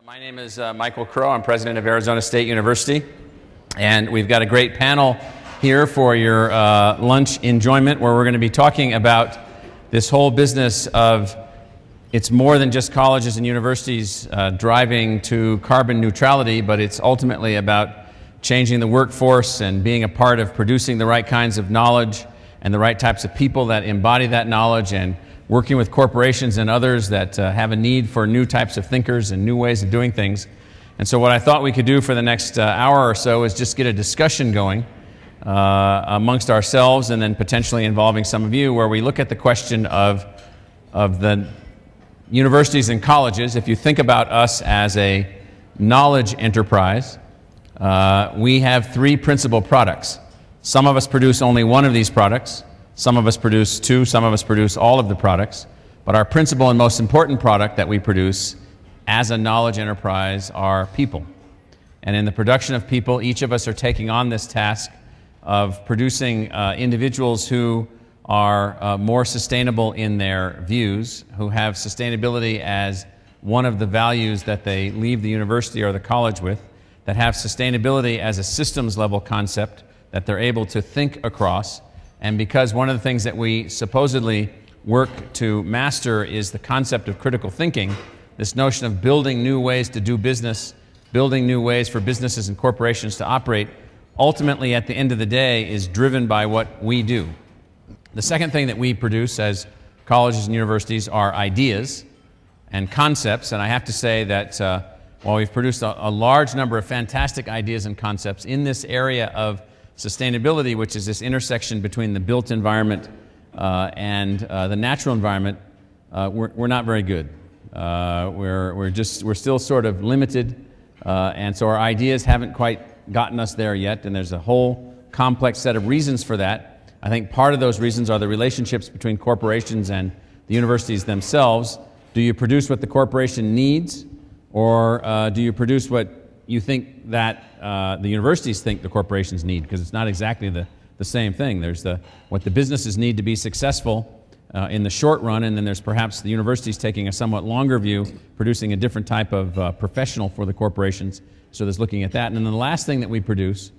My name is Michael Crow. I'm president of Arizona State University, and we've got a great panel here for your lunch enjoyment, where we're going to be talking about this whole business of it's more than just colleges and universities driving to carbon neutrality, but it's ultimately about changing the workforce and being a part of producing the right kinds of knowledge and the right types of people that embody that knowledge, and working with corporations and others that have a need for new types of thinkers and new ways of doing things. And so what I thought we could do for the next hour or so is just get a discussion going amongst ourselves, and then potentially involving some of you, where we look at the question of the universities and colleges. If you think about us as a knowledge enterprise, we have three principal products. Some of us produce only one of these products. Some of us produce two, some of us produce all of the products. But our principal and most important product that we produce as a knowledge enterprise are people. And in the production of people, each of us are taking on this task of producing individuals who are more sustainable in their views, who have sustainability as one of the values that they leave the university or the college with, that have sustainability as a systems level concept that they're able to think across. And because one of the things that we supposedly work to master is the concept of critical thinking, this notion of building new ways to do business, building new ways for businesses and corporations to operate, ultimately at the end of the day is driven by what we do. The second thing that we produce as colleges and universities are ideas and concepts, and I have to say that while we've produced a large number of fantastic ideas and concepts in this area of sustainability, which is this intersection between the built environment and the natural environment, we're not very good. We're still sort of limited, and so our ideas haven't quite gotten us there yet, and there's a whole complex set of reasons for that. I think part of those reasons are the relationships between corporations and the universities themselves. Do you produce what the corporation needs, or do you produce what you think that the universities think the corporations need? Because it's not exactly the same thing. There's what the businesses need to be successful in the short run, and then there's perhaps the universities taking a somewhat longer view, producing a different type of professional for the corporations. So there's looking at that. And then the last thing that we produce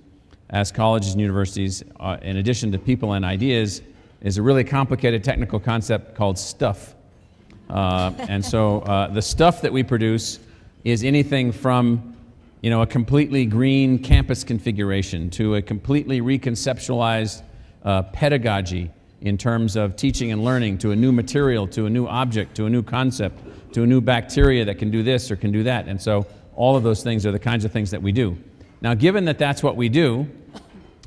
as colleges and universities, in addition to people and ideas, is a really complicated technical concept called stuff. And so the stuff that we produce is anything from a completely green campus configuration to a completely reconceptualized pedagogy in terms of teaching and learning, to a new material, to a new object, to a new concept, to a new bacteria that can do this or can do that. And so all of those things are the kinds of things that we do. Now, given that that's what we do,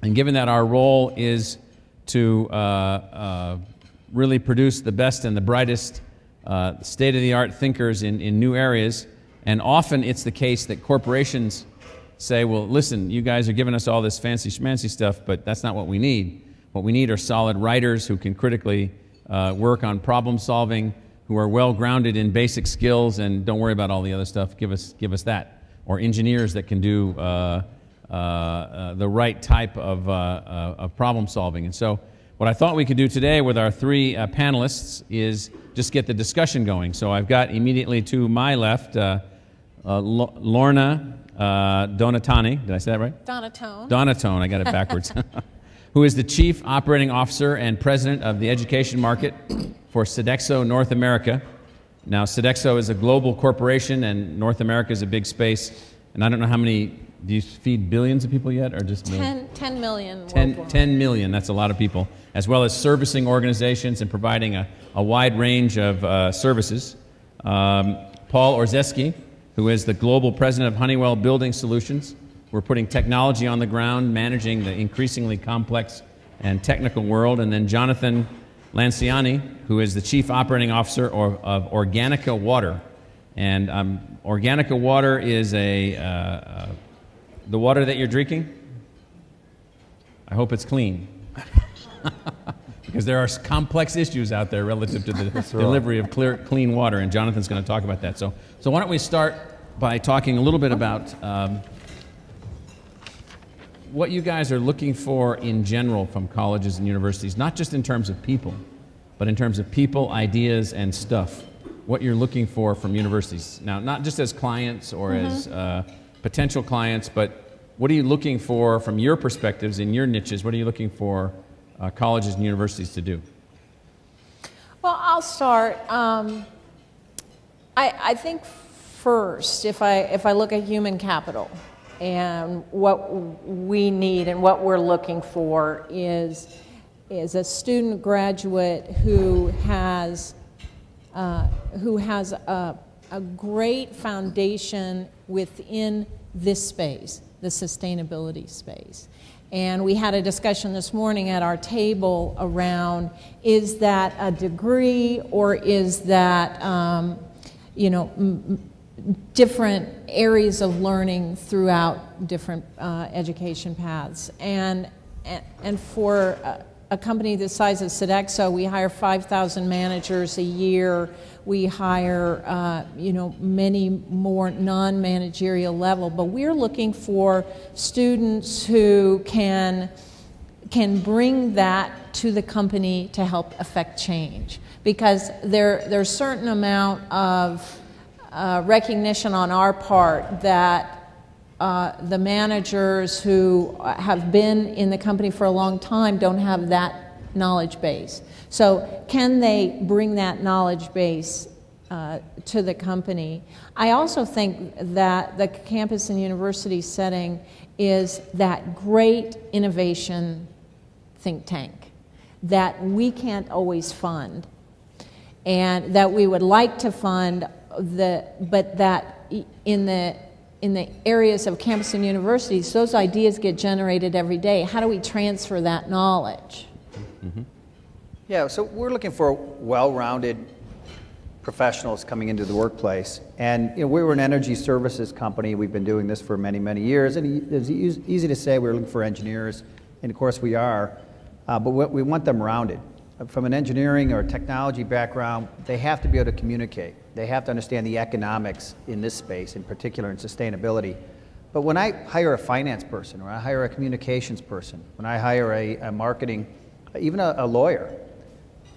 and given that our role is to really produce the best and the brightest state-of-the-art thinkers in new areas, and often it's the case that corporations say, well, listen, you guys are giving us all this fancy schmancy stuff, but that's not what we need. What we need are solid writers who can critically work on problem solving, who are well grounded in basic skills, and don't worry about all the other stuff. Give us that. Or engineers that can do the right type of problem solving. And so what I thought we could do today with our three panelists is just get the discussion going. So I've got immediately to my left Lorna Donatani, did I say that right? Donatone. Donatone, I got it backwards. Who is the Chief Operating Officer and President of the Education Market for Sodexo North America. Now, Sodexo is a global corporation, and North America is a big space. And I don't know how many, do you feed billions of people yet, or just millions? 10 million. 10 million, that's a lot of people, as well as servicing organizations and providing a wide range of services. Paul Orzeski, who is the Global President of Honeywell Building Solutions. We're putting technology on the ground, managing the increasingly complex and technical world. And then Jonathan Lanciani, who is the Chief Operating Officer of Organica Water. And Organica Water is the water that you're drinking. I hope it's clean. Because there are complex issues out there relative to the delivery of clean water, and Jonathan's going to talk about that. So why don't we start by talking a little bit about what you guys are looking for in general from colleges and universities, not just in terms of people, but in terms of people, ideas, and stuff. what you're looking for from universities. Now, not just as clients or as potential clients, but what are you looking for from your perspectives in your niches? What are you looking for colleges and universities to do? Well, I'll start. I think first, if I look at human capital and what we need and what we're looking for is a student graduate who has a great foundation within this space, the sustainability space. And we had a discussion this morning at our table around, is that a degree or is that, different areas of learning throughout different education paths. And for a company the size of Sodexo, we hire 5,000 managers a year. We hire, many more non-managerial level, but we're looking for students who can bring that to the company to help affect change. Because there's a certain amount of recognition on our part that the managers who have been in the company for a long time don't have that knowledge base. So can they bring that knowledge base to the company? I also think that the campus and university setting is that great innovation think tank that we can't always fund, and that we would like to fund, but that in the areas of campus and universities, those ideas get generated every day. How do we transfer that knowledge? Yeah, so we're looking for well-rounded professionals coming into the workplace. And we were an energy services company. We've been doing this for many, many years. And it's easy to say we're looking for engineers, and of course we are, but we want them rounded. From an engineering or technology background, they have to be able to communicate. They have to understand the economics in this space, in particular in sustainability. But when I hire a finance person, or I hire a communications person, when I hire a marketing, even a lawyer,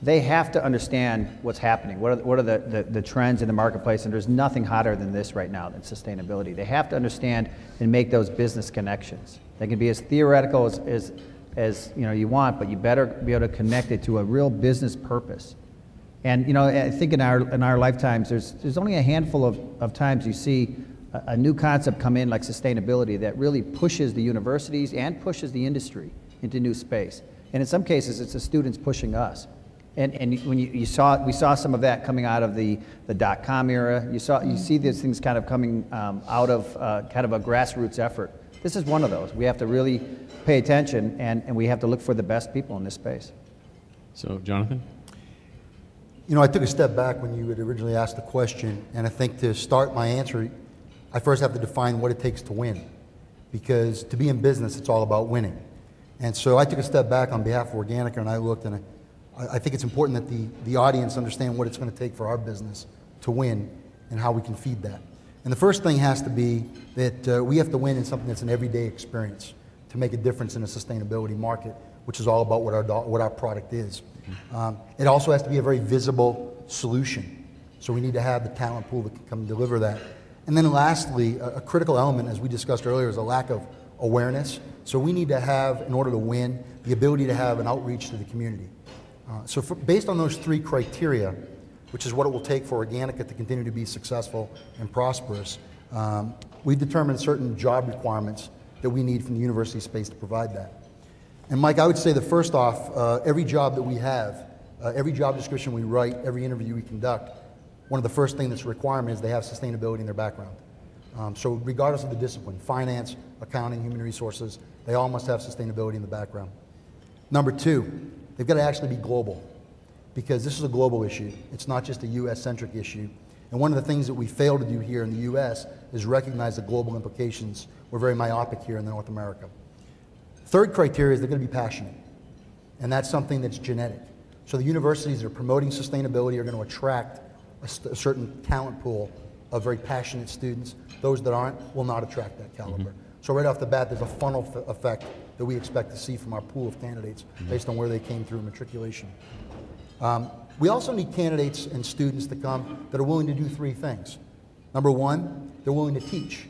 they have to understand what's happening. What are the trends in the marketplace? And there's nothing hotter than this right now than sustainability. They have to understand and make those business connections. They can be as theoretical as you want, but you better be able to connect it to a real business purpose. And I think in our lifetimes, there's only a handful of times you see a new concept come in like sustainability that really pushes the universities and pushes the industry into new space. And in some cases, it's the students pushing us. And when we saw some of that coming out of the .com era. You see these things kind of coming out of kind of a grassroots effort. This is one of those. We have to really pay attention, and we have to look for the best people in this space. So, Jonathan? I took a step back when you had originally asked the question, and I think to start my answer, I first have to define what it takes to win. Because to be in business, it's all about winning. And so I took a step back on behalf of Organica, and I looked, and I think it's important that the audience understand what it's going to take for our business to win and how we can feed that. And the first thing has to be that we have to win in something that's an everyday experience to make a difference in a sustainability market, which is all about what our product is. It also has to be a very visible solution. So we need to have the talent pool that can come deliver that. And then lastly, a critical element, as we discussed earlier, is a lack of awareness. So we need to have, in order to win, the ability to have an outreach to the community. Based on those three criteria, which is what it will take for Organica to continue to be successful and prosperous, we've determined certain job requirements that we need from the university space to provide that. And Mike, I would say that first off, every job that we have, every job description we write, every interview we conduct, one of the first things that's a requirement is they have sustainability in their background. So regardless of the discipline, finance, accounting, human resources, they all must have sustainability in the background. Number two, they've got to actually be global, because this is a global issue. It's not just a US-centric issue. And one of the things that we fail to do here in the US is recognize the global implications. We're very myopic here in North America. Third criteria is they're going to be passionate. And that's something that's genetic. So the universities that are promoting sustainability are going to attract a certain talent pool of very passionate students. Those that aren't will not attract that caliber. So right off the bat, there's a funnel effect that we expect to see from our pool of candidates based on where they came through matriculation. We also need candidates and students to come that are willing to do three things. Number one, they're willing to teach.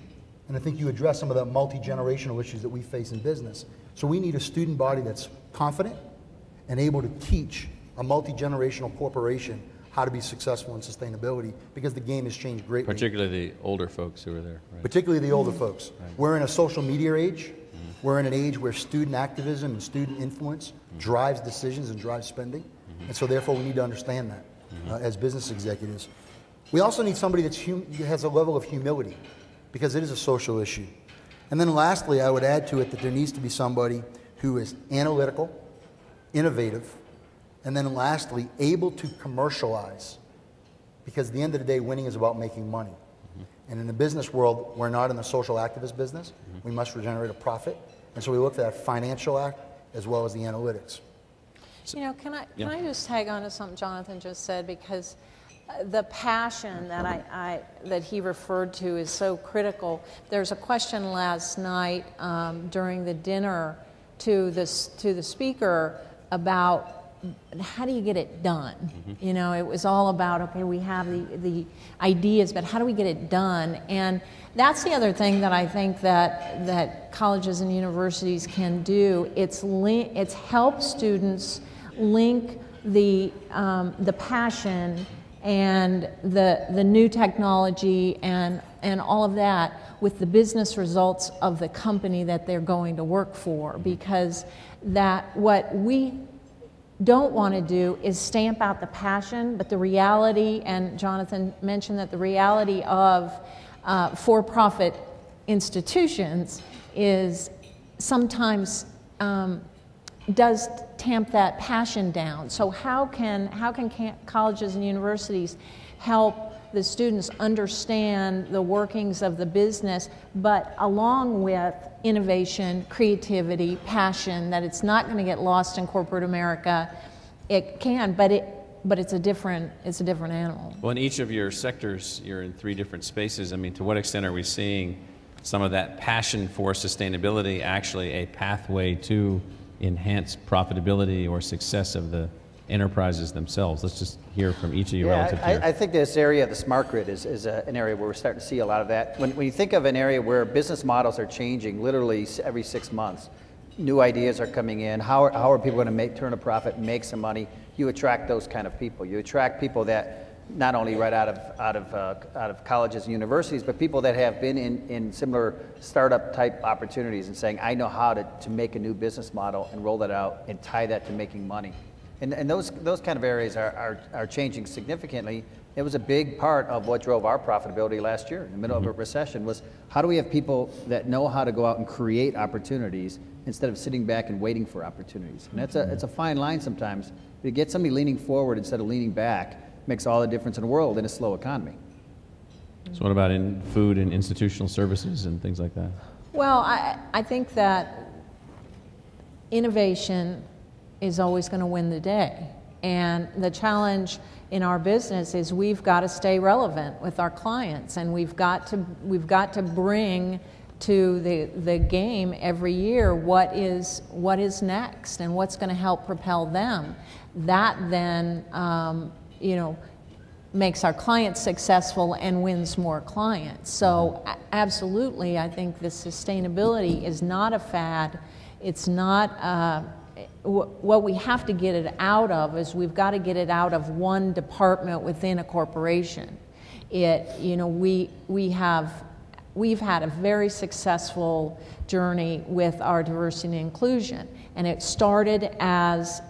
And I think you address some of the multi-generational issues that we face in business. So we need a student body that's confident and able to teach a multi-generational corporation how to be successful in sustainability, because the game has changed greatly. Particularly the older folks who are there. Right? Particularly the older folks. Right. We're in a social media age. We're in an age where student activism and student influence drives decisions and drives spending. And so therefore we need to understand that as business executives. We also need somebody that has a level of humility, because it is a social issue. And then lastly, I would add to it that there needs to be somebody who is analytical, innovative, and then lastly, able to commercialize. Because at the end of the day, winning is about making money. And in the business world, we're not in the social activist business. We must generate a profit. And so we look at that financial act as well as the analytics. You know, can I just tag on to something Jonathan just said, because the passion that that he referred to is so critical. There's a question last night during the dinner to the speaker about how do you get it done? You know, it was all about, okay, we have the ideas, but how do we get it done? And that's the other thing that I think that colleges and universities can do. It's help students link the passion and the new technology and all of that with the business results of the company that they're going to work for, because what we don't want to do is stamp out the passion, but the reality, and Jonathan mentioned that the reality of for-profit institutions is sometimes does tamp that passion down. So how can colleges and universities help the students understand the workings of the business, but along with innovation, creativity, passion, that it's not going to get lost in corporate America? It can, but it's a different animal. Well, in each of your sectors, you're in 3 different spaces. I mean, to what extent are we seeing some of that passion for sustainability actually a pathway to enhance profitability or success of the enterprises themselves? Let's just hear from each of you relative to I think this area of the smart grid is an area where we're starting to see a lot of that. When you think of an area where business models are changing literally every 6 months, new ideas are coming in, how are people going to turn a profit, make some money? You attract those kind of people. You attract people that not only right out of colleges and universities, but people that have been in similar startup type opportunities and saying, I know how to make a new business model and roll that out and tie that to making money. And those kind of areas are changing significantly. It was a big part of what drove our profitability last year in the middle of a recession, was how do we have people that know how to go out and create opportunities instead of sitting back and waiting for opportunities. And it's a fine line sometimes. To get somebody leaning forward instead of leaning back makes all the difference in the world in a slow economy. So what about in food and institutional services and things like that? Well, I think that innovation is always going to win the day. And the challenge in our business is we've got to stay relevant with our clients, and we've got to bring to the game every year what is next and what's going to help propel them. That then makes our clients successful and wins more clients. So absolutely, I think the sustainability is not a fad. It's not what we have to get it out of is we've got to get it out of one department within a corporation. We've had a very successful journey with our diversity and inclusion, and it started as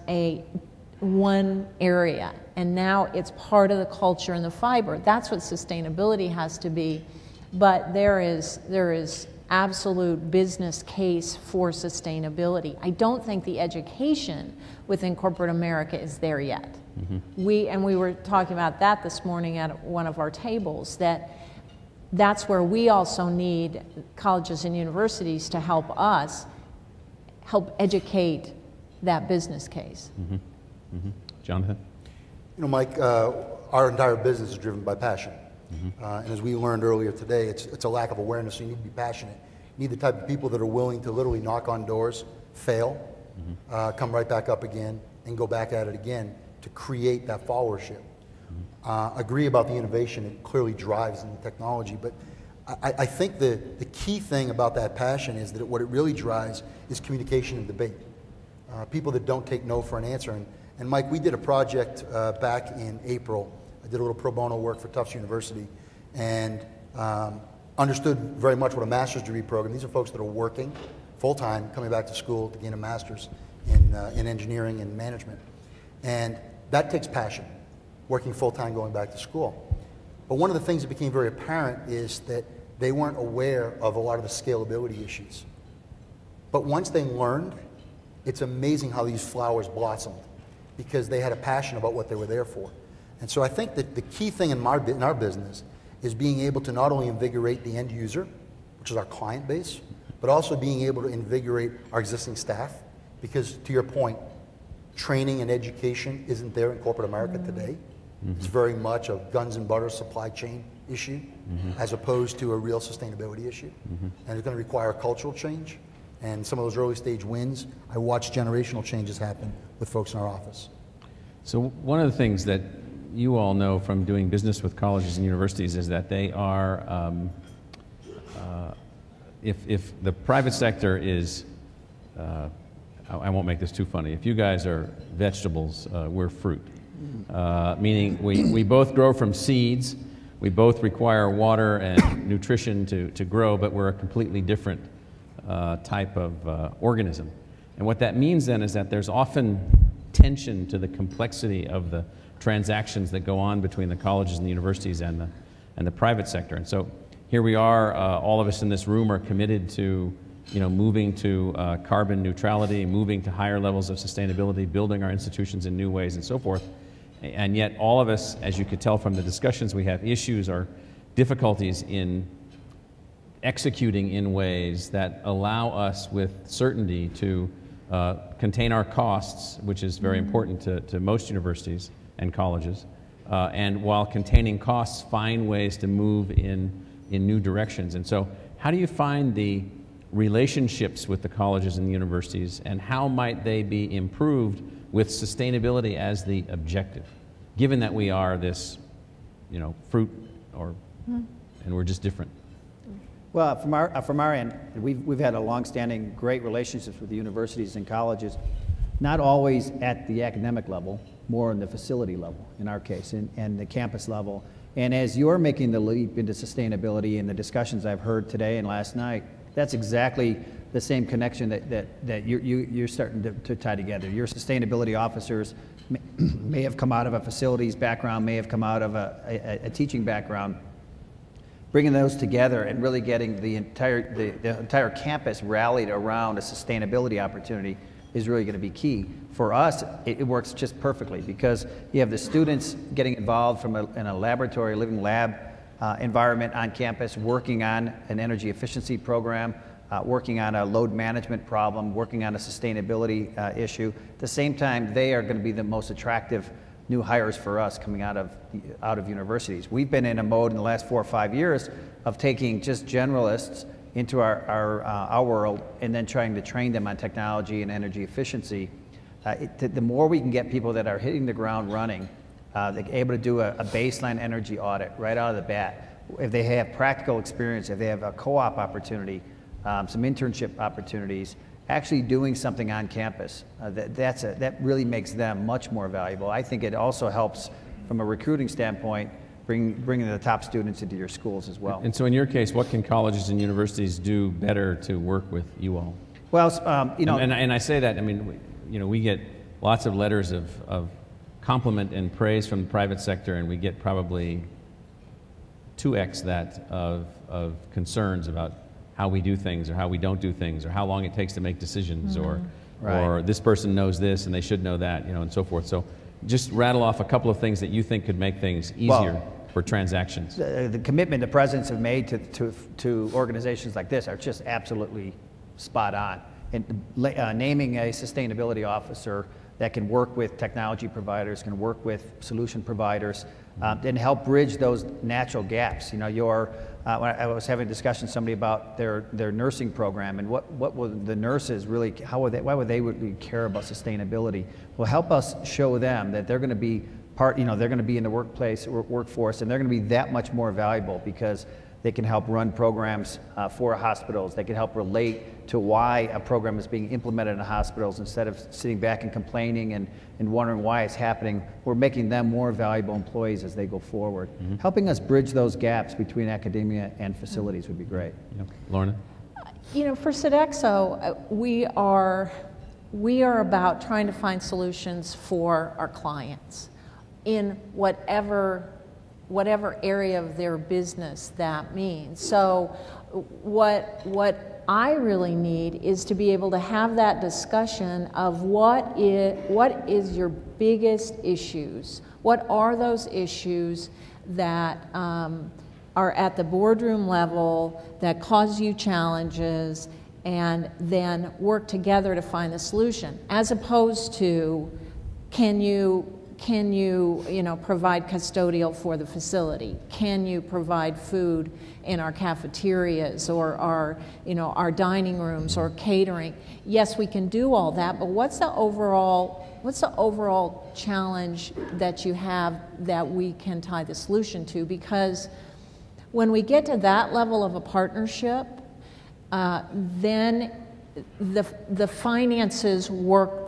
one area, and now it's part of the culture and the fiber. That's what sustainability has to be, but there is absolute business case for sustainability. I don't think the education within corporate America is there yet. We were talking about that this morning at one of our tables, that's where we also need colleges and universities to help educate that business case. Jonathan? Mike, our entire business is driven by passion. And as we learned earlier today, it's a lack of awareness, so you need to be passionate. You need the type of people that are willing to literally knock on doors, fail, come right back up again, and go back at it again, to create that followership. Agree about the innovation, it clearly drives in the technology, but I think the key thing about that passion is that what it really drives is communication and debate. People that don't take no for an answer. And Mike, we did a project back in April. I did a little pro bono work for Tufts University and understood very much what a master's degree program, these are folks that are working full-time, coming back to school to gain a master's in engineering and management. And that takes passion, working full-time, going back to school. But one of the things that became very apparent is that they weren't aware of a lot of the scalability issues. But once they learned, it's amazing how these flowers blossomed because they had a passion about what they were there for. And so I think that the key thing in our business is being able to not only invigorate the end user, which is our client base, but also being able to invigorate our existing staff. Because to your point, training and education isn't there in corporate America today. It's very much a guns and butter supply chain issue as opposed to a real sustainability issue. And it's going to require cultural change. And some of those early stage wins, I watched generational changes happen with folks in our office. So one of the things that you all know from doing business with colleges and universities is that they are, if the private sector is, I won't make this too funny, if you guys are vegetables, we're fruit. Meaning we both grow from seeds, we both require water and nutrition to grow, but we're a completely different type of organism. And what that means then is that there's often tension to the complexity of the transactions that go on between the colleges and the universities and the private sector. And so here we are, all of us in this room are committed to moving to carbon neutrality, moving to higher levels of sustainability, building our institutions in new ways and so forth. And yet all of us, as you could tell from the discussions we have, issues or difficulties in executing in ways that allow us with certainty to contain our costs, which is very important to most universities and colleges, and while containing costs, find ways to move in new directions. And so how do you find the relationships with the colleges and the universities, and how might they be improved with sustainability as the objective, given that we are this, fruit, and we're just different? Well, from our end, we've had a long-standing great relationships with the universities and colleges, not always at the academic level, more on the facility level, in our case, and the campus level. And as you're making the leap into sustainability and the discussions I've heard today and last night, that's exactly the same connection that you're starting to tie together. Your sustainability officers may have come out of a facilities background, may have come out of a teaching background. Bringing those together and really getting the entire campus rallied around a sustainability opportunity is really going to be key. For us, it works just perfectly because you have the students getting involved in a laboratory, living lab environment on campus, working on an energy efficiency program, working on a load management problem, working on a sustainability issue. At the same time, they are going to be the most attractive new hires for us coming out of universities. We've been in a mode in the last 4 or 5 years of taking just generalists into our world and then trying to train them on technology and energy efficiency. The more we can get people that are hitting the ground running, they're able to do a baseline energy audit right out of the bat. If they have practical experience, if they have a co-op opportunity, some internship opportunities, actually doing something on campus, that really makes them much more valuable. I think it also helps from a recruiting standpoint, bringing the top students into your schools as well. And so in your case, what can colleges and universities do better to work with you all? Well, and I say that, I mean, we get lots of letters of compliment and praise from the private sector, and we get probably 2x that of concerns about how we do things or how we don't do things or how long it takes to make decisions or this person knows this and they should know that, and so forth. So just rattle off a couple of things that you think could make things easier for transactions. The commitment the presidents have made to organizations like this are just absolutely spot on. And naming a sustainability officer that can work with technology providers, can work with solution providers, and help bridge those natural gaps. You know, when I was having a discussion with somebody about their nursing program and what would the nurses really, why would they really care about sustainability? Well, help us show them that they're going to be they're going to be in the workforce, and they're going to be that much more valuable because they can help run programs for hospitals. They can help relate to why a program is being implemented in hospitals instead of sitting back and complaining and wondering why it's happening. We're making them more valuable employees as they go forward. Helping us bridge those gaps between academia and facilities would be great. Yep. Lorna? You know, for Sodexo, we are about trying to find solutions for our clients in whatever area of their business that means. So what I really need is to be able to have that discussion of what is your biggest issues? What are those issues that are at the boardroom level that cause you challenges, and then work together to find the solution, as opposed to can you provide custodial for the facility? Can you provide food in our cafeterias or our dining rooms or catering? Yes, we can do all that, but what's the overall challenge that you have that we can tie the solution to? Because when we get to that level of a partnership, then the finances work.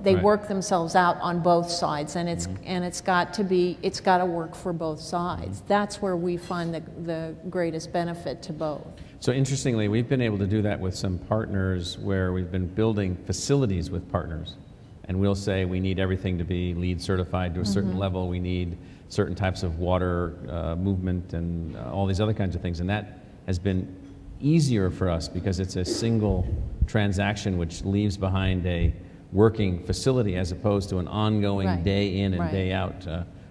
They work themselves out on both sides, and it's got to work for both sides. That's where we find the greatest benefit to both. So interestingly, we've been able to do that with some partners where we've been building facilities with partners, and we'll say we need everything to be LEED certified to a certain level. We need certain types of water movement and all these other kinds of things, and that has been easier for us because it's a single transaction which leaves behind a working facility as opposed to an ongoing day in and day out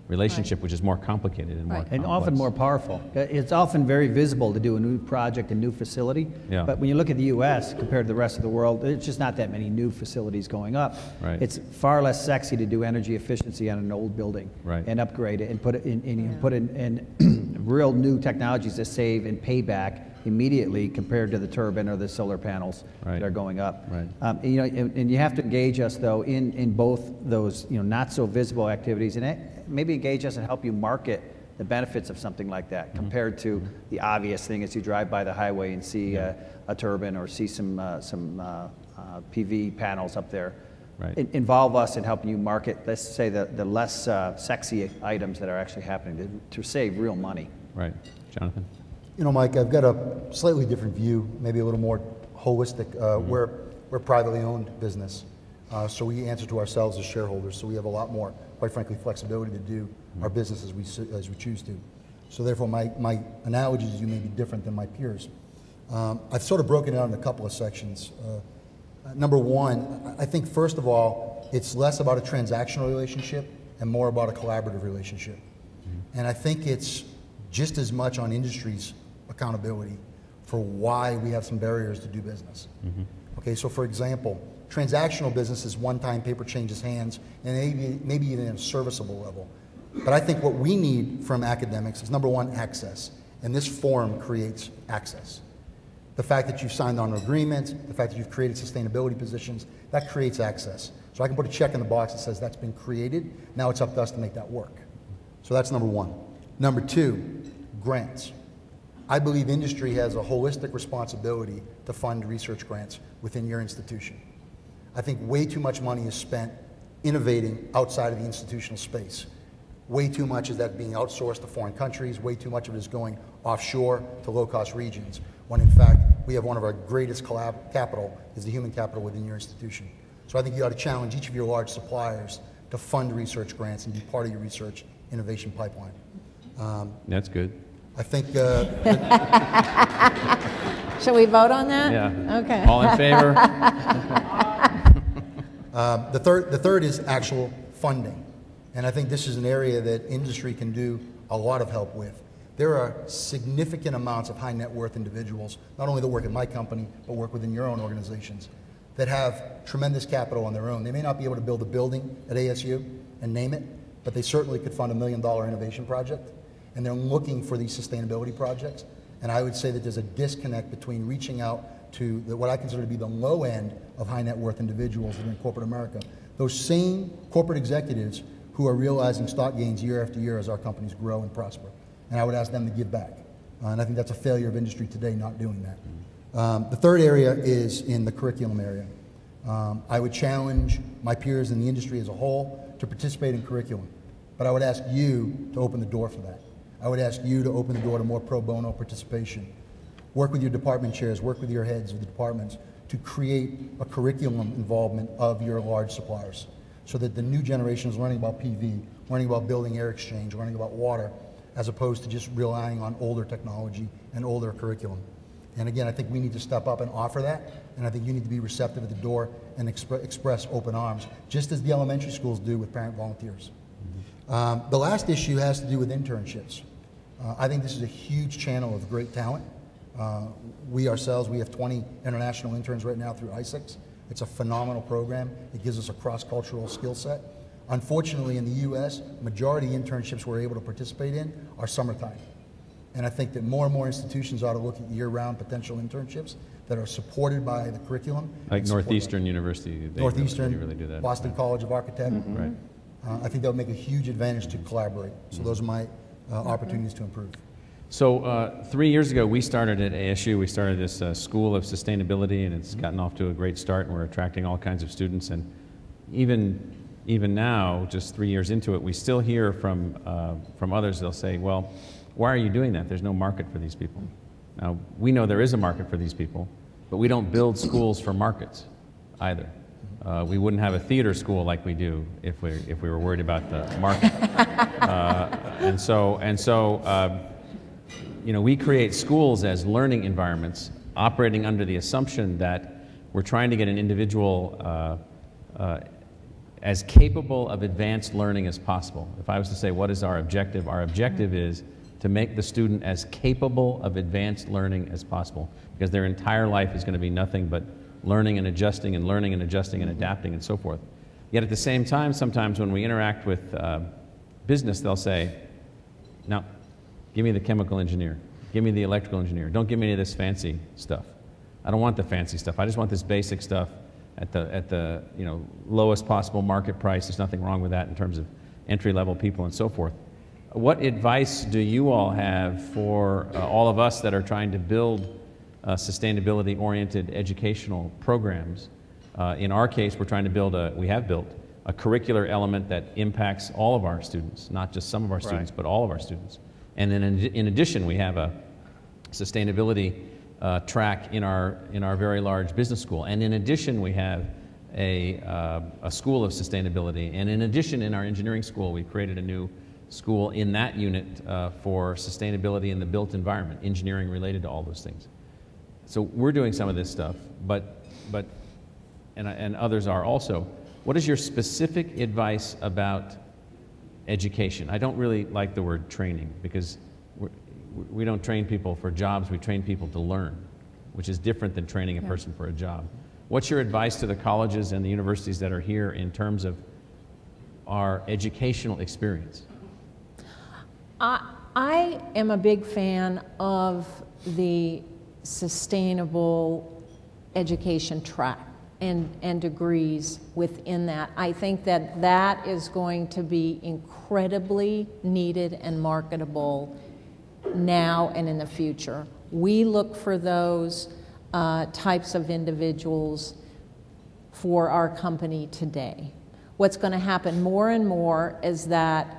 relationship, which is more complicated and more complex. And often more powerful. It's often very visible to do a new project, a new facility, but when you look at the U.S. compared to the rest of the world, there's just not that many new facilities going up. It's far less sexy to do energy efficiency on an old building and upgrade it and put it in real new technologies that save and pay back immediately compared to the turbine or the solar panels that are going up. And you have to engage us though in both those not so visible activities, and maybe engage us and help you market the benefits of something like that compared to the obvious thing as you drive by the highway and see a turbine or see some PV panels up there. Involve us in helping you market, let's say, the less sexy items that are actually happening to save real money. Jonathan? You know, Mike, I've got a slightly different view, maybe a little more holistic. We're a privately owned business, so we answer to ourselves as shareholders, so we have a lot more, quite frankly, flexibility to do our business as we choose to. So therefore, my analogies to you may be different than my peers. I've sort of broken it out in a couple of sections. Number one, I think first of all, it's less about a transactional relationship and more about a collaborative relationship. And I think it's just as much on industry's accountability for why we have some barriers to do business. Okay, so for example, transactional business is one-time paper changes hands and maybe even at a serviceable level. But I think what we need from academics is, number one, access. And this forum creates access. The fact that you've signed on an agreement, the fact that you've created sustainability positions, that creates access. So I can put a check in the box that says that's been created. Now it's up to us to make that work. So that's number one. Number two, grants. I believe industry has a holistic responsibility to fund research grants within your institution. I think way too much money is spent innovating outside of the institutional space. Way too much is that being outsourced to foreign countries. Way too much of it is going offshore to low-cost regions, when in fact we have one of our greatest capital is the human capital within your institution. So I think you ought to challenge each of your large suppliers to fund research grants and be part of your research innovation pipeline. That's good. I think. Shall we vote on that? Yeah. Okay. All in favor? The third is actual funding, and I think this is an area that industry can do a lot of help with. There are significant amounts of high net worth individuals, not only that work at my company, but work within your own organizations, that have tremendous capital on their own. They may not be able to build a building at ASU and name it, but they certainly could fund $1 million innovation project, and they're looking for these sustainability projects. And I would say that there's a disconnect between reaching out to what I consider to be the low end of high net worth individuals within corporate America, those same corporate executives who are realizing stock gains year after year as our companies grow and prosper. And I would ask them to give back. And I think that's a failure of industry today, not doing that. The third area is in the curriculum area. I would challenge my peers in the industry as a whole to participate in curriculum. But I would ask you to open the door for that. I would ask you to open the door to more pro bono participation. Work with your department chairs, work with your heads of the departments to create a curriculum involvement of your large suppliers so that the new generation is learning about PV, learning about building air exchange, learning about water, as opposed to just relying on older technology and older curriculum. And again, I think we need to step up and offer that, and I think you need to be receptive at the door and express open arms, just as the elementary schools do with parent volunteers. The last issue has to do with internships. I think this is a huge channel of great talent. We ourselves, we have 20 international interns right now through ISEX. It's a phenomenal program. It gives us a cross-cultural skill set. Unfortunately, in the U.S., majority internships we're able to participate in are summertime. And I think that more and more institutions ought to look at year-round potential internships that are supported by the curriculum. Like Northeastern University. Northeastern, they really do that. Boston College of Architects. Right. I think that would make a huge advantage to collaborate. So those are my opportunities to improve. So 3 years ago, we started at ASU. We started this School of Sustainability, and it's gotten off to a great start, and we're attracting all kinds of students. And even now, just 3 years into it, we still hear from others. They'll say, well, why are you doing that? There's no market for these people. Now, we know there is a market for these people, but we don't build schools for markets either. We wouldn't have a theater school like we do if we were worried about the market. And so you know, we create schools as learning environments, operating under the assumption that we're trying to get an individual as capable of advanced learning as possible. If I was to say, what is our objective is to make the student as capable of advanced learning as possible, because their entire life is going to be nothing but learning and adjusting and learning and adjusting and adapting and so forth. Yet at the same time, sometimes when we interact with business, they'll say, no, give me the chemical engineer, give me the electrical engineer, don't give me any of this fancy stuff. I don't want the fancy stuff, I just want this basic stuff at the you know, lowest possible market price. There's nothing wrong with that in terms of entry-level people and so forth. What advice do you all have for all of us that are trying to build sustainability-oriented educational programs? In our case, we're trying to we have built a curricular element that impacts all of our students, not just some of our students, but all of our students. And then in addition, we have a sustainability track in our very large business school. And in addition, we have a school of sustainability. And in addition, in our engineering school, we created a new school in that unit for sustainability in the built environment, engineering related to all those things. So we're doing some of this stuff, and others are also. What is your specific advice about education? I don't really like the word training, because we don't train people for jobs, we train people to learn, which is different than training a person for a job. What's your advice to the colleges and the universities that are here in terms of our educational experience? I am a big fan of the sustainable education track and degrees within that. I think that that is going to be incredibly needed and marketable now and in the future. We look for those types of individuals for our company today. What's going to happen more and more is that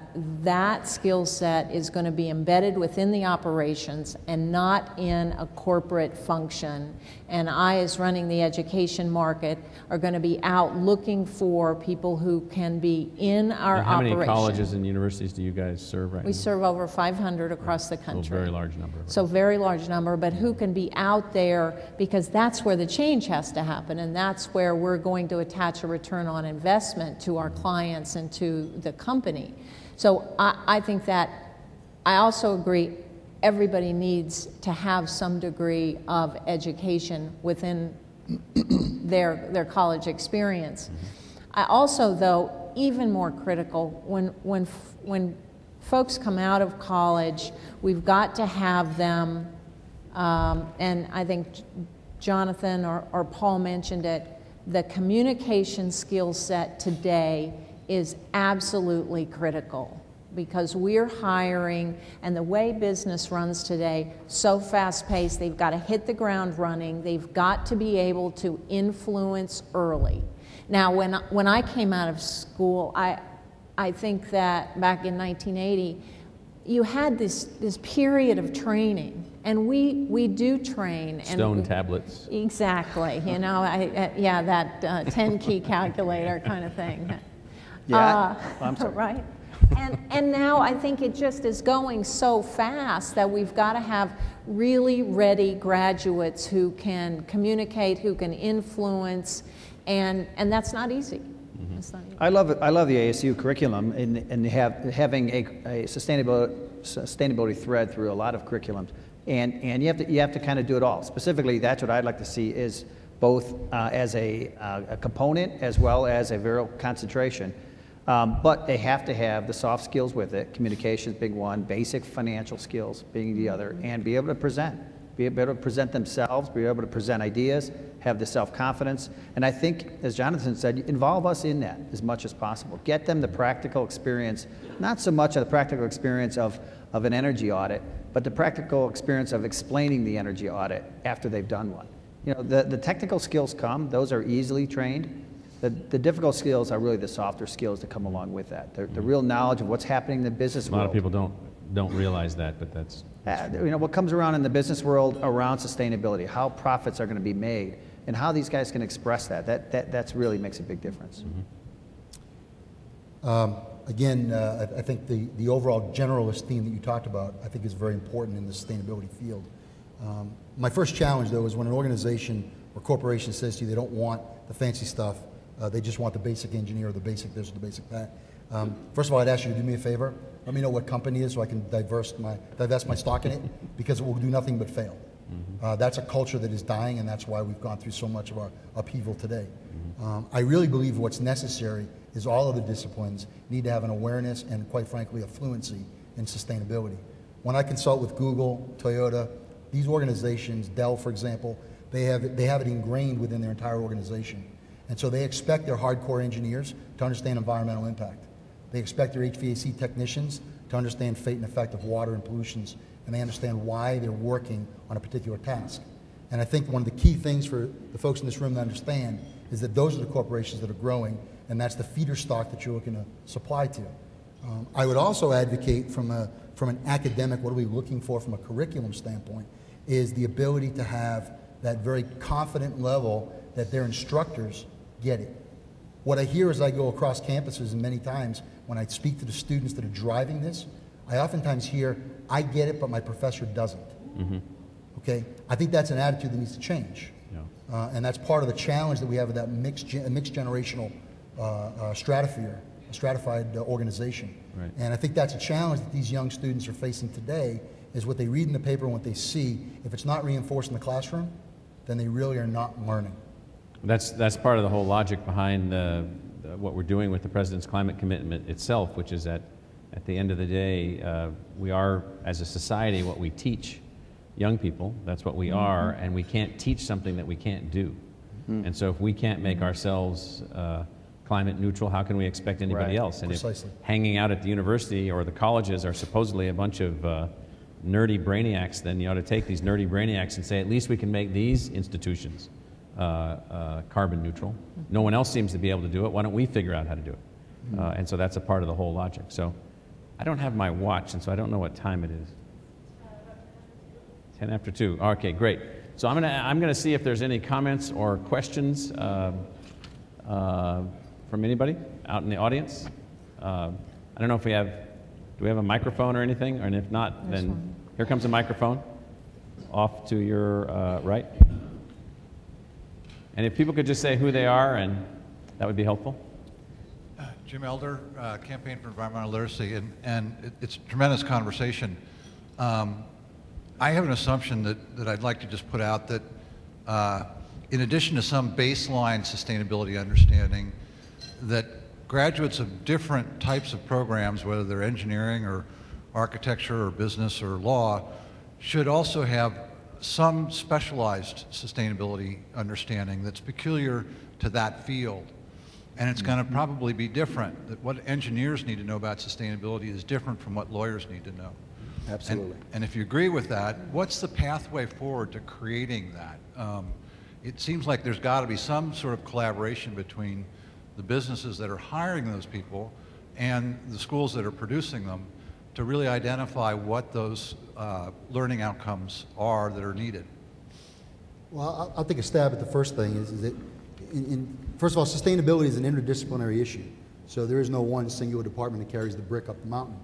skill set is going to be embedded within the operations and not in a corporate function. And I, as running the education market, are going to be out looking for people who can be in our operation. How many colleges and universities do you guys serve right now? We serve over 500 across the country. So a very large number. So very large number, but who can be out there, because that's where the change has to happen, and that's where we're going to attach a return on investment to our clients and to the company. So I think that, I also agree, everybody needs to have some degree of education within their college experience. I also, though, even more critical, when folks come out of college, we've got to have them, and I think Jonathan or Paul mentioned it, the communication skill set today is absolutely critical, because we're hiring, and the way business runs today, so fast-paced, they've got to hit the ground running, they've got to be able to influence early. Now, when I came out of school, I think that back in 1980, you had this period of training, and we do train. Stone tablets. Exactly, you know, yeah, that 10-key calculator kind of thing. Yeah, I'm sorry. Right? And now I think it just is going so fast that we've got to have really ready graduates who can communicate, who can influence, and that's not easy. Mm-hmm. It's not easy. I love the ASU curriculum and having a sustainability thread through a lot of curriculums, and you have to kind of do it all. Specifically, that's what I'd like to see, is both as a component as well as a real concentration. But they have to have the soft skills with it. Communication is big one, basic financial skills being the other, and be able to present. Be able to present themselves, be able to present ideas, have the self-confidence. And I think, as Jonathan said, involve us in that as much as possible. Get them the practical experience, not so much the practical experience of an energy audit, but the practical experience of explaining the energy audit after they've done one. You know, the technical skills come, those are easily trained. The difficult skills are really the softer skills that come along with that. The real knowledge of what's happening in the business world. A lot of people don't realize that, but that's you know, what comes around in the business world around sustainability, how profits are going to be made, and how these guys can express that's really makes a big difference. Mm-hmm. Again, I think the overall generalist theme that you talked about, I think, is very important in the sustainability field. My first challenge, though, is when an organization or corporation says to you they don't want the fancy stuff, they just want the basic engineer or the basic this or the basic that. First of all, I'd ask you to do me a favor. Let me know what company it is so I can divest my stock in it, because it will do nothing but fail. Mm-hmm. That's a culture that is dying, and that's why we've gone through so much of our upheaval today. Mm-hmm. I really believe what's necessary is all of the disciplines need to have an awareness and, quite frankly, a fluency in sustainability. When I consult with Google, Toyota, these organizations, Dell, for example, they have it ingrained within their entire organization. And so they expect their hardcore engineers to understand environmental impact. They expect their HVAC technicians to understand fate and effect of water and pollutions, and they understand why they're working on a particular task. And I think one of the key things for the folks in this room to understand is that those are the corporations that are growing, and that's the feeder stock that you're looking to supply to. I would also advocate from an academic, what are we looking for from a curriculum standpoint, is the ability to have that very confident level that their instructors get it. What I hear as I go across campuses, and many times when I speak to the students that are driving this, I oftentimes hear, I get it, but my professor doesn't. Mm-hmm. Okay? I think that's an attitude that needs to change. Yeah. And that's part of the challenge that we have with that mixed generational stratified organization. Right. And I think that's a challenge that these young students are facing today, is what they read in the paper and what they see. If it's not reinforced in the classroom, then they really are not learning. That's part of the whole logic behind what we're doing with the President's climate commitment itself, which is that at the end of the day, we are, as a society, what we teach young people. That's what we are, and we can't teach something that we can't do. Mm. And so if we can't make ourselves climate neutral, how can we expect anybody else? And Precisely. If hanging out at the university or the colleges are supposedly a bunch of nerdy brainiacs, then you ought to take these nerdy brainiacs and say, at least we can make these institutions carbon neutral. No one else seems to be able to do it. Why don't we figure out how to do it? And so that's a part of the whole logic. So I don't have my watch, and so I don't know what time it is. 10 after 2. Okay, great. So I'm gonna see if there's any comments or questions from anybody out in the audience. I don't know if do we have a microphone or anything? And if not, then here comes a microphone off to your right. And if people could just say who they are, and that would be helpful. Jim Elder, Campaign for Environmental Literacy, and it's a tremendous conversation. I have an assumption that I'd like to just put out, that in addition to some baseline sustainability understanding, that graduates of different types of programs, whether they're engineering or architecture or business or law, should also have some specialized sustainability understanding that's peculiar to that field. And it's going to probably be different. That what engineers need to know about sustainability is different from what lawyers need to know. Absolutely. And if you agree with that, what's the pathway forward to creating that? It seems like there's got to be some sort of collaboration between the businesses that are hiring those people and the schools that are producing them to really identify what those learning outcomes are that are needed. Well, I'll take a stab at the first thing is that, first of all, sustainability is an interdisciplinary issue. So there is no one singular department that carries the brick up the mountain.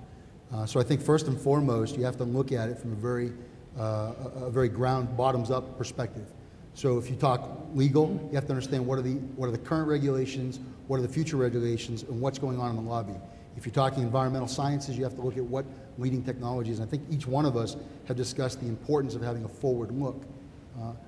So I think first and foremost, you have to look at it from a very ground, bottoms-up perspective. So if you talk legal, you have to understand what are the current regulations, what are the future regulations, and what's going on in the lobby. If you're talking environmental sciences, you have to look at what leading technologies. And I think each one of us have discussed the importance of having a forward look.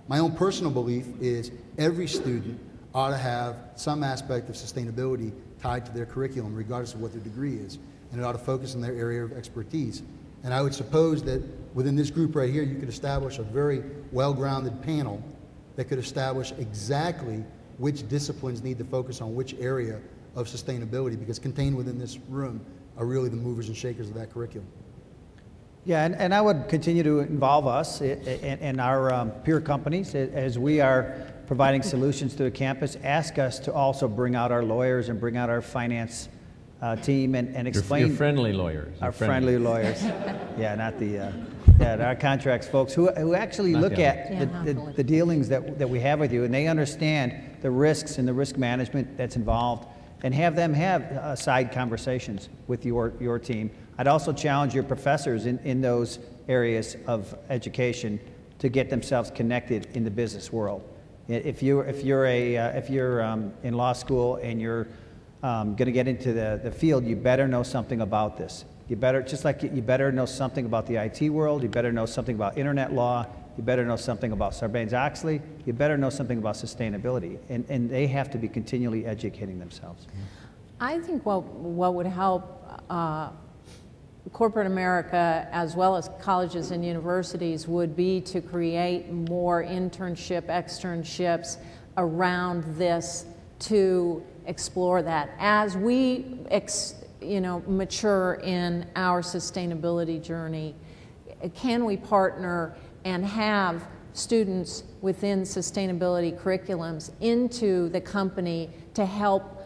My own personal belief is every student ought to have some aspect of sustainability tied to their curriculum, regardless of what their degree is, and it ought to focus on their area of expertise. And I would suppose that within this group right here, you could establish a very well-grounded panel that could establish exactly which disciplines need to focus on which area of sustainability, because contained within this room are really the movers and shakers of that curriculum. Yeah, and I would continue to involve us and our peer companies as we are providing solutions to the campus. Ask us to also bring out our lawyers and bring out our finance team and explain. Your friendly lawyers. Our friendly lawyers. Yeah, not the, our contracts folks who actually look at the dealings that we have with you, and they understand the risks and the risk management that's involved, and have them have side conversations with your team. I'd also challenge your professors in those areas of education to get themselves connected in the business world. If you're in law school and you're going to get into the field, you better know something about this. You better, just like you better know something about the IT world, you better know something about internet law, you better know something about Sarbanes-Oxley, you better know something about sustainability, and they have to be continually educating themselves. I think what would help corporate America, as well as colleges and universities, would be to create more externships around this to explore that. As we mature in our sustainability journey, can we partner and have students within sustainability curriculums into the company to help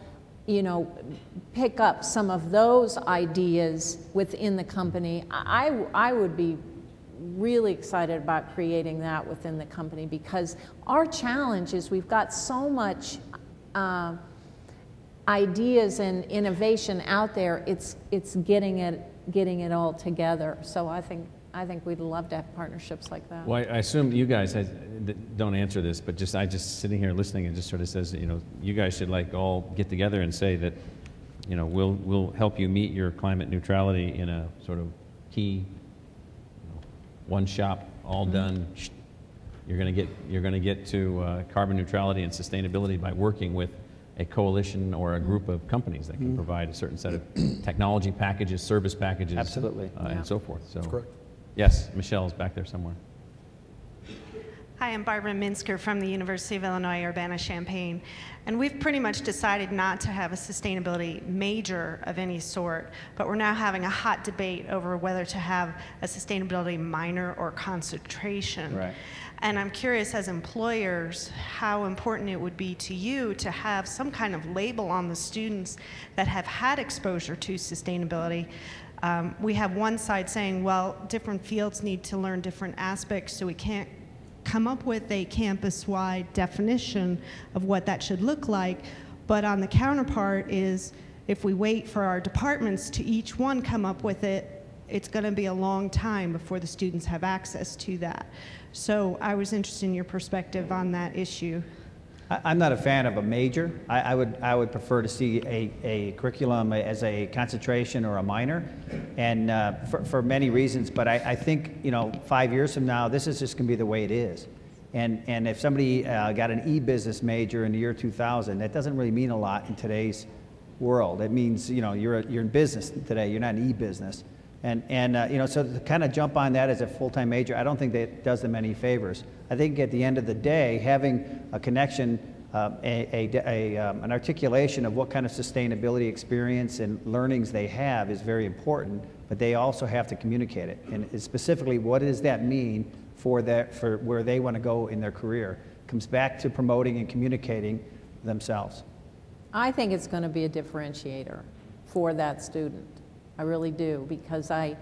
pick up some of those ideas within the company? I would be really excited about creating that within the company, because our challenge is we've got so much ideas and innovation out there. It's getting it all together. So I think we'd love to have partnerships like that. Well, I assume you guys don't answer this, but I just sitting here listening and just sort of says, you guys should all get together and say that, we'll help you meet your climate neutrality in a sort of key, one shop, all done. You're going to get to carbon neutrality and sustainability by working with a coalition or a group of companies that can provide a certain set of technology packages, service packages, absolutely, and so forth. So, that's correct. Yes, Michelle's back there somewhere. Hi, I'm Barbara Minsker from the University of Illinois Urbana-Champaign, and we've pretty much decided not to have a sustainability major of any sort, but we're now having a hot debate over whether to have a sustainability minor or concentration. Right. And I'm curious, as employers, how important it would be to you to have some kind of label on the students that have had exposure to sustainability. We have one side saying, well, different fields need to learn different aspects, so we can't come up with a campus-wide definition of what that should look like. But on the counterpart is, if we wait for our departments to each one come up with it, it's going to be a long time before the students have access to that. So I was interested in your perspective on that issue. I'm not a fan of a major. I would prefer to see a curriculum as a concentration or a minor, and for many reasons. But I think 5 years from now, this is just going to be the way it is, And if somebody got an e-business major in the year 2000, that doesn't really mean a lot in today's world. It means, you know, you're in business today, you're not in e-business. And you know, so to kind of jump on that as a full-time major, I don't think that does them any favors. I think at the end of the day, having a connection, an articulation of what kind of sustainability experience and learnings they have is very important, but they also have to communicate it. And specifically, what does that mean for where they want to go in their career? It comes back to promoting and communicating themselves. I think it's going to be a differentiator for that student. I really do, because I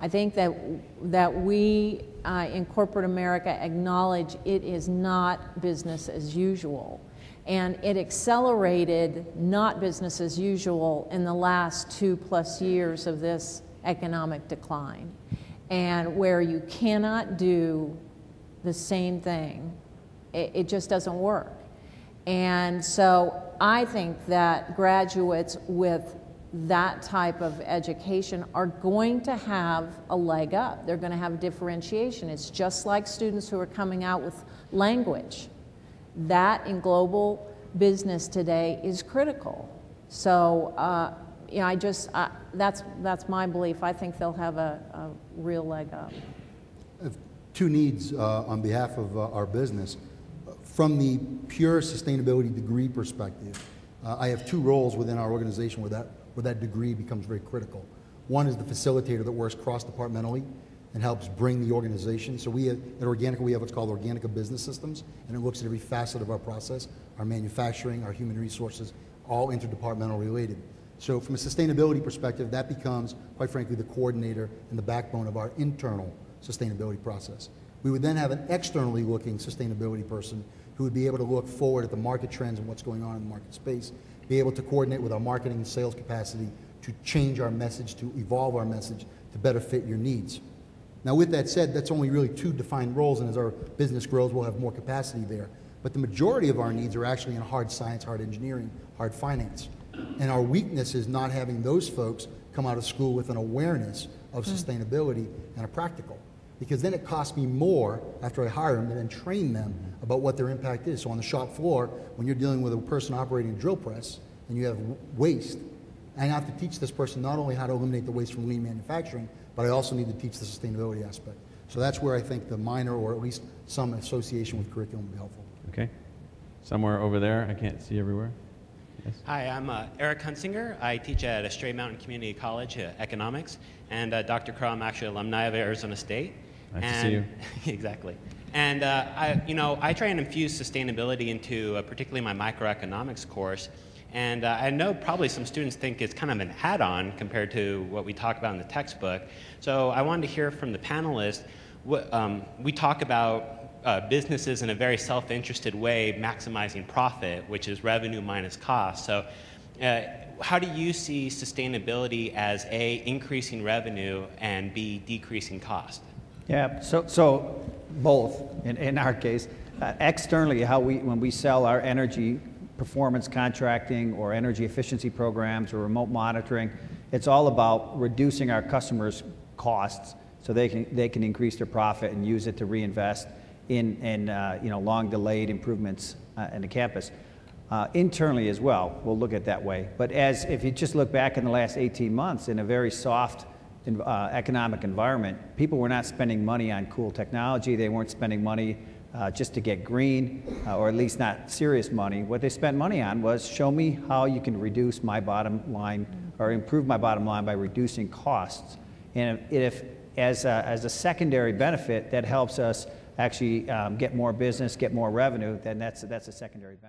think that we in corporate America acknowledge it is not business as usual. And it accelerated not business as usual in the last 2+ years of this economic decline. And where you cannot do the same thing, it just doesn't work. And so I think that graduates with that type of education are going to have a leg up. They're going to have differentiation. It's just like students who are coming out with language. That in global business today is critical. So, you know, that's my belief. I think they'll have a real leg up. I have two needs on behalf of our business. From the pure sustainability degree perspective, I have two roles within our organization where that degree becomes very critical. One is the facilitator that works cross-departmentally and helps bring the organization. So we at Organica, we have what's called Organica Business Systems, and it looks at every facet of our process, our manufacturing, our human resources, all interdepartmental related. So from a sustainability perspective, that becomes, quite frankly, the coordinator and the backbone of our internal sustainability process. We would then have an externally looking sustainability person who would be able to look forward at the market trends and what's going on in the market space, be able to coordinate with our marketing and sales capacity to change our message, to evolve our message to better fit your needs. Now with that said, that's only really two defined roles, and as our business grows, we'll have more capacity there. But the majority of our needs are actually in hard science, hard engineering, hard finance. And our weakness is not having those folks come out of school with an awareness of sustainability and a practical. Because then it costs me more after I hire them to then train them about what their impact is. So on the shop floor, when you're dealing with a person operating a drill press and you have waste, I have to teach this person not only how to eliminate the waste from lean manufacturing, but I also need to teach the sustainability aspect. So that's where I think the minor, or at least some association with curriculum would be helpful. Okay. Somewhere over there, I can't see everywhere. Yes. Hi, I'm Eric Huntsinger. I teach at a Stray Mountain Community College, economics, and Dr. Crow, I'm actually alumni of Arizona State. Nice to see you. Exactly. And I try and infuse sustainability into particularly my microeconomics course. And I know probably some students think it's kind of an add-on compared to what we talk about in the textbook. So I wanted to hear from the panelists. We talk about businesses in a very self-interested way, maximizing profit, which is revenue minus cost. So how do you see sustainability as A, increasing revenue, and B, decreasing cost? Yeah, so both in our case. Externally, when we sell our energy performance contracting or energy efficiency programs or remote monitoring, it's all about reducing our customers' costs so they can increase their profit and use it to reinvest in long delayed improvements in the campus. Internally as well, we'll look at it that way. But if you just look back in the last 18 months in a very soft economic environment, people were not spending money on cool technology. They weren't spending money just to get green, or at least not serious money. What they spent money on was, show me how you can reduce my bottom line or improve my bottom line by reducing costs. And if as a secondary benefit that helps us actually get more business, get more revenue, then that's a secondary benefit.